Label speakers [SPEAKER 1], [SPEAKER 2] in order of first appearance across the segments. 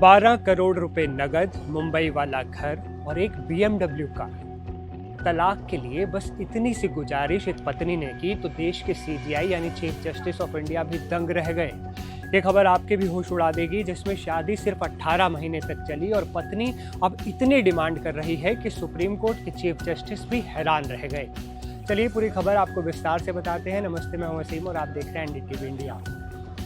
[SPEAKER 1] 12 करोड़ रुपए नगद, मुंबई वाला घर और एक BMW कार। तलाक के लिए बस इतनी सी गुजारिश एक पत्नी ने की तो देश के CJI यानी चीफ जस्टिस ऑफ इंडिया भी दंग रह गए। ये खबर आपके भी होश उड़ा देगी, जिसमें शादी सिर्फ 18 महीने तक चली और पत्नी अब इतनी डिमांड कर रही है कि सुप्रीम कोर्ट के चीफ जस्टिस भी हैरान रह गए। चलिए पूरी खबर आपको विस्तार से बताते हैं। नमस्ते, मैं हूं वसीम और आप देख रहे हैं NDTV इंडिया।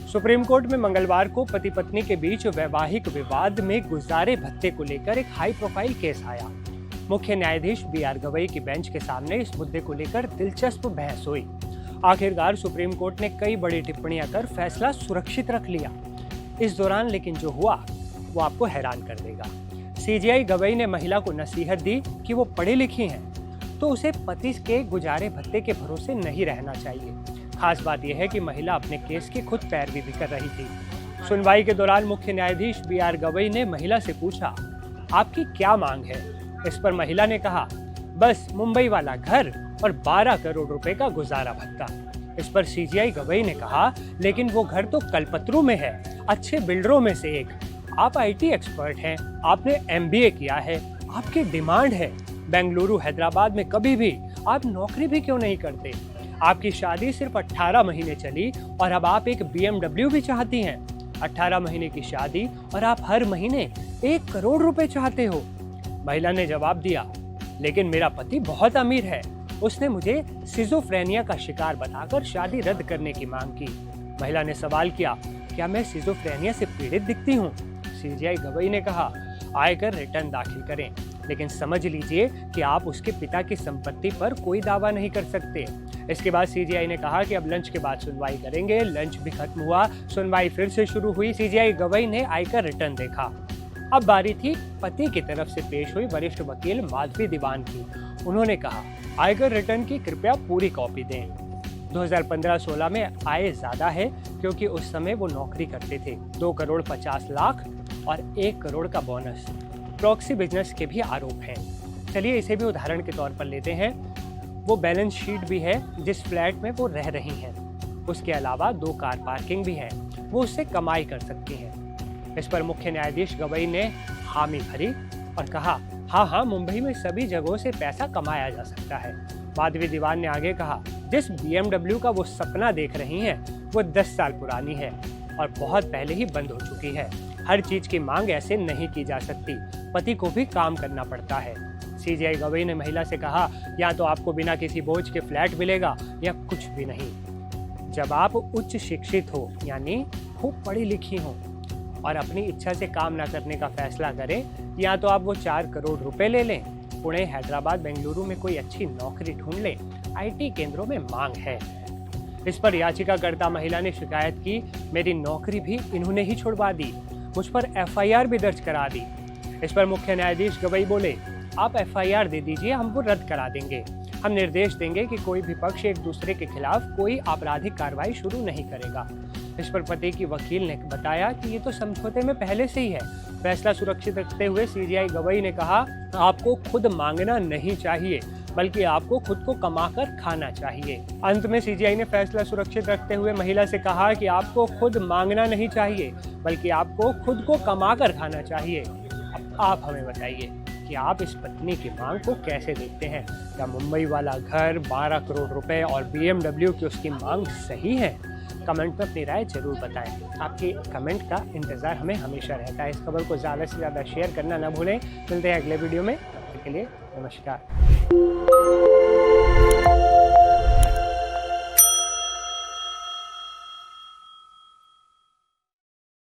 [SPEAKER 1] सुप्रीम कोर्ट में मंगलवार को पति पत्नी के बीच वैवाहिक विवाद में गुजारे भत्ते को लेकर एक हाई प्रोफाइल केस आया। मुख्य न्यायाधीश BR गवई की बेंच के सामने इस मुद्दे को लेकर दिलचस्प बहस हुई। आखिरकार सुप्रीम कोर्ट ने कई बड़ी टिप्पणियां कर फैसला सुरक्षित रख लिया। इस दौरान लेकिन जो हुआ वो आपको हैरान कर देगा। CJI गवई ने महिला को नसीहत दी कि वो पढ़ी लिखी हैं तो उसे पति के गुजारे भत्ते के भरोसे नहीं रहना चाहिए। खास बात यह है कि महिला अपने केस की खुद पैरवी भी कर रही थी। सुनवाई के दौरान मुख्य न्यायाधीश BR गवई ने महिला से पूछा, आपकी क्या मांग है? इस पर महिला ने कहा, बस मुंबई वाला घर और 12 करोड़ रुपए का गुजारा भत्ता। इस पर CJI गवई ने कहा, लेकिन वो घर तो कलपत्रू में है, अच्छे बिल्डरों में से एक। आप IT एक्सपर्ट हैं, आपने MBA किया है, आपकी डिमांड है बेंगलुरु हैदराबाद में कभी भी आप नौकरी भी क्यों नहीं करते? आपकी शादी सिर्फ 18 महीने चली और अब आप एक BMW भी चाहती हैं। 18 महीने की शादी और आप हर महीने 1 करोड़ रुपए चाहते हो। महिला ने जवाब दिया, लेकिन मेरा पति बहुत अमीर है, उसने मुझे सिजोफ्रेनिया का शिकार बताकर शादी रद्द करने की मांग की। महिला ने सवाल किया, क्या मैं सिजोफ्रेनिया से पीड़ित दिखती हूँ? CJI गवई ने कहा, आयकर रिटर्न दाखिल करें, लेकिन समझ लीजिए कि आप उसके पिता की संपत्ति पर कोई दावा नहीं कर सकते। इसके बाद CJI ने कहा कि अब लंच के बाद सुनवाई करेंगे। लंच भी खत्म हुआ, सुनवाई फिर से शुरू हुई। CJI गवई ने आयकर रिटर्न देखा। अब बारी थी पति की तरफ से पेश हुई वरिष्ठ वकील माधवी दीवान की। उन्होंने कहा, आयकर रिटर्न की कृपया पूरी कॉपी दें। 2015-16 में आय ज्यादा है क्योंकि उस समय वो नौकरी करते थे। 2 करोड़ 50 लाख और 1 करोड़ का बोनस। प्रॉक्सी बिजनेस के भी आरोप हैं। चलिए इसे भी उदाहरण के तौर पर लेते हैं। वो बैलेंस शीट भी है जिस फ्लैट में वो रह रही हैं। उसके अलावा 2 कार पार्किंग भी है, वो उससे कमाई कर सकती हैं। इस पर मुख्य न्यायाधीश गवई ने हामी भरी और कहा, हाँ, मुंबई में सभी जगहों से पैसा कमाया जा सकता है। माधवी दीवान ने आगे कहा, जिस BMW का वो सपना देख रही हैं वो 10 साल पुरानी है और बहुत पहले ही बंद हो चुकी है। हर चीज की मांग ऐसे नहीं की जा सकती, पति को भी काम करना पड़ता है। CJI गवई ने महिला से कहा, या तो आपको बिना किसी बोझ के फ्लैट मिलेगा या कुछ भी नहीं। जब आप उच्च शिक्षित हो यानी खूब पढ़ी लिखी हो और अपनी इच्छा से काम ना करने का फैसला करें, या तो आप वो 4 करोड़ रुपए ले लें, पुणे, हैदराबाद, बेंगलुरु में कोई अच्छी नौकरी ढूंढ लें, IT केंद्रों में मांग है। इस पर याचिकाकर्ता महिला ने शिकायत की, मेरी नौकरी भी इन्होंने ही छुड़वा दी, मुझ पर FIR भी दर्ज करा दी। इस पर मुख्य न्यायाधीश गवई बोले, आप FIR दे दीजिए, हम वो रद्द करा देंगे। हम निर्देश देंगे कि कोई भी पक्ष एक दूसरे के खिलाफ कोई आपराधिक कार्रवाई शुरू नहीं करेगा। इस पर पति की वकील ने बताया कि ये तो समझौते में पहले से ही है। फैसला सुरक्षित रखते हुए CJI गवई ने कहा, आपको खुद मांगना नहीं चाहिए, बल्कि आपको खुद को कमाकर खाना चाहिए। अंत में CJI ने फैसला सुरक्षित रखते हुए महिला से कहा कि आपको खुद मांगना नहीं चाहिए, बल्कि आपको खुद को कमाकर खाना चाहिए। अब आप हमें बताइए कि आप इस पत्नी की मांग को कैसे देखते हैं? क्या मुंबई वाला घर, 12 करोड़ रुपए और BMW की उसकी मांग सही है? कमेंट में अपनी राय जरूर बताएं। आपके कमेंट का इंतजार हमें हमेशा रहता है। इस खबर को ज़्यादा से ज़्यादा शेयर करना ना भूलें। मिलते हैं अगले वीडियो में, तब तक के लिए नमस्कार।